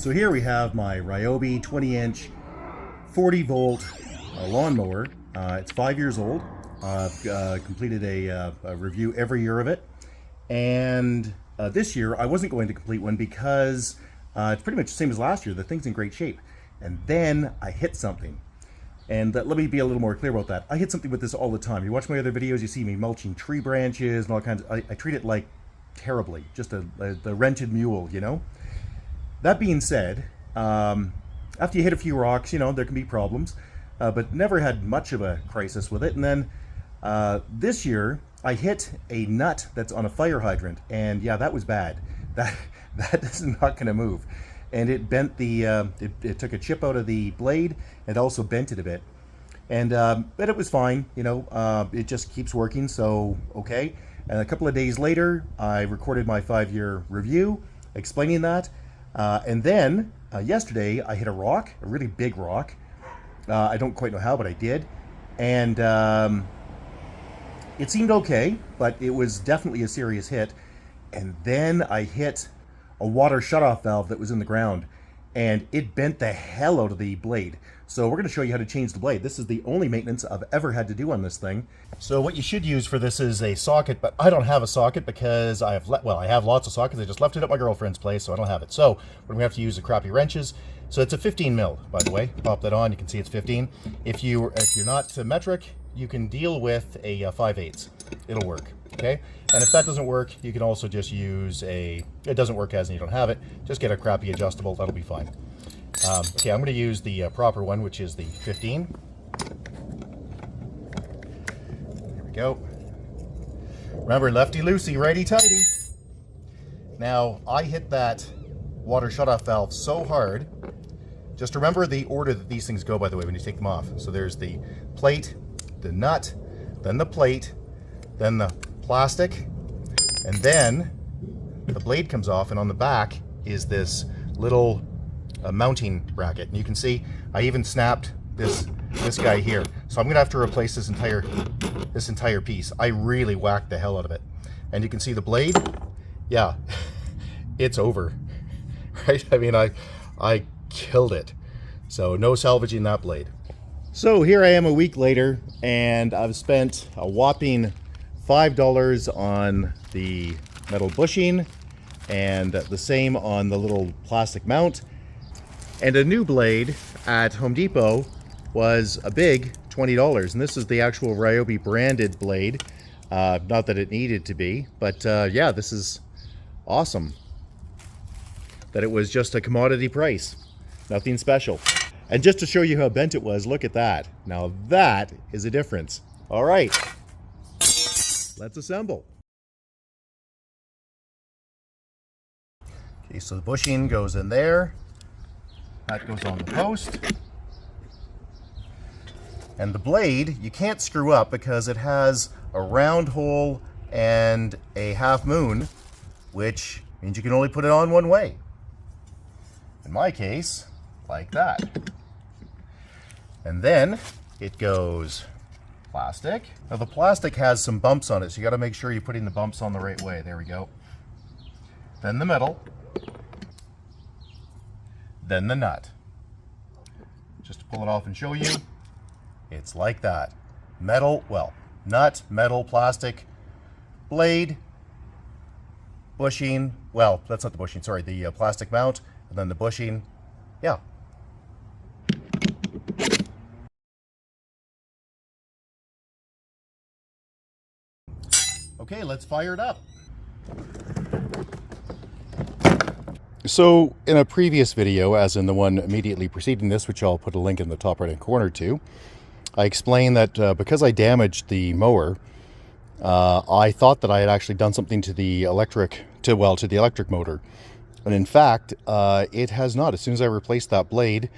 So here we have my Ryobi 20-inch 40-volt lawnmower. It's 5 years old. I've completed a review every year of it. And this year I wasn't going to complete one because it's pretty much the same as last year. The thing's in great shape. And then I hit something. And let me be a little more clear about that. I hit something with this all the time. You watch my other videos, you see me mulching tree branches and all kinds of... I treat it like terribly. Just the rented mule, you know? That being said, after you hit a few rocks, you know, there can be problems. But never had much of a crisis with it. And then this year, I hit a nut that's on a fire hydrant. And yeah, that was bad. That is not going to move. And it bent the, it took a chip out of the blade and also bent it a bit. And, but it was fine, you know, it just keeps working, so okay. And a couple of days later, I recorded my 5-year review explaining that. And then yesterday I hit a rock, a really big rock. I don't quite know how, but I did. And it seemed okay, but it was definitely a serious hit. And then I hit a water shutoff valve that was in the ground, and it bent the hell out of the blade. So we're going to show you how to change the blade. This is the only maintenance I've ever had to do on this thing. So what you should use for this is a socket, but I don't have a socket because I have lots of sockets. I just left it at my girlfriend's place, so I don't have it. So we're going to have to use the crappy wrenches. So it's a 15 mil, by the way. Pop that on, you can see it's 15. If you're not metric, you can deal with a 5/8. It'll work, okay? And if that doesn't work, you can also just use it doesn't work as and you don't have it, just get a crappy adjustable, that'll be fine. Okay, I'm going to use the proper one, which is the 15. There we go. Remember, lefty-loosey, righty-tighty. Now, I hit that water shutoff valve so hard. Just remember the order that these things go, by the way, when you take them off. So there's the plate, the nut, then the plate, then the plastic, and then the blade comes off, and on the back is this little mounting bracket. And you can see I even snapped this guy here. So I'm gonna have to replace this entire piece. I really whacked the hell out of it. And you can see the blade, yeah, it's over, right? I mean, I killed it. So no salvaging that blade. So here I am a week later, and I've spent a whopping $5 on the metal bushing and the same on the little plastic mount. And a new blade at Home Depot was a big $20. And this is the actual Ryobi branded blade. Not that it needed to be, but yeah, this is awesome. That it was just a commodity price. Nothing special. And just to show you how bent it was, look at that. Now that is a difference. All right, let's assemble. Okay, so the bushing goes in there. That goes on the post. And the blade, you can't screw up because it has a round hole and a half moon, which means you can only put it on one way. In my case, like that. And then it goes plastic. Now the plastic has some bumps on it, so you got to make sure you're putting the bumps on the right way. There we go. Then the metal. Then the nut. Just to pull it off and show you, it's like that. Metal, well, nut, metal, plastic, blade, bushing, well, that's not the bushing, sorry, the plastic mount, and then the bushing, yeah. Okay, let's fire it up. So in a previous video, as in the one immediately preceding this, which I'll put a link in the top right-hand corner to, I explained that because I damaged the mower, I thought that I had actually done something to the electric motor. And in fact, it has not. As soon as I replaced that blade,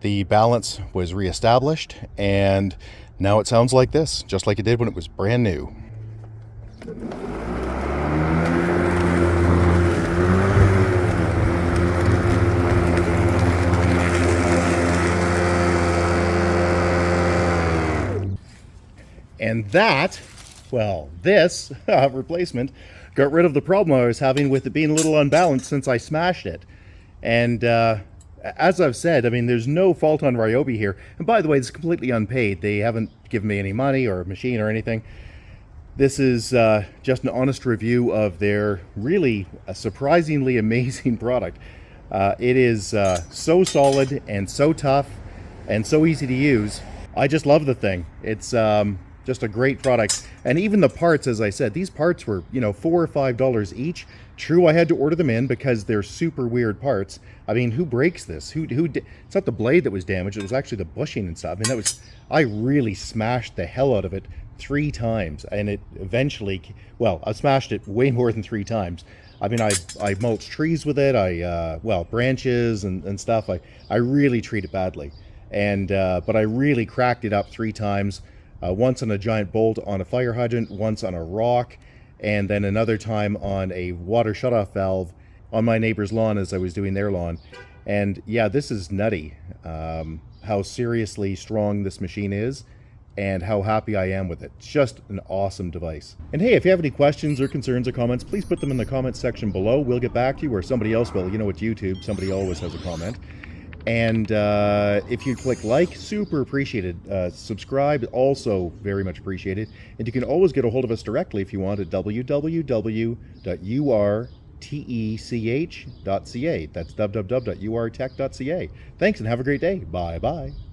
the balance was reestablished, and now it sounds like this, just like it did when it was brand new. And that, well, this replacement got rid of the problem I was having with it being a little unbalanced since I smashed it. And as I've said, I mean, there's no fault on Ryobi here. And by the way, it's completely unpaid. They haven't given me any money or a machine or anything. This is just an honest review of their really surprisingly amazing product. It is so solid and so tough and so easy to use. I just love the thing. It's just a great product. And even the parts, as I said, these parts were, you know, $4 or $5 each. True, I had to order them in because they're super weird parts. I mean, who breaks this? It's not the blade that was damaged, it was actually the bushing and stuff. I mean, I really smashed the hell out of it 3 times, and it eventually, well, I smashed it way more than 3 times. I mean, I mulched trees with it, well, branches and stuff. I really treat it badly. And, but I really cracked it up 3 times. Once on a giant bolt on a fire hydrant, once on a rock, and then another time on a water shutoff valve on my neighbor's lawn as I was doing their lawn. And yeah, this is nutty, how seriously strong this machine is and how happy I am with it. It's just an awesome device. And hey, if you have any questions or concerns or comments, please put them in the comments section below. We'll get back to you, or somebody else will. You know, it's YouTube, somebody always has a comment. And if you click like, super appreciated. Subscribe, also very much appreciated. And you can always get a hold of us directly if you want at www.urtech.ca. That's www.urtech.ca. Thanks and have a great day. Bye-bye.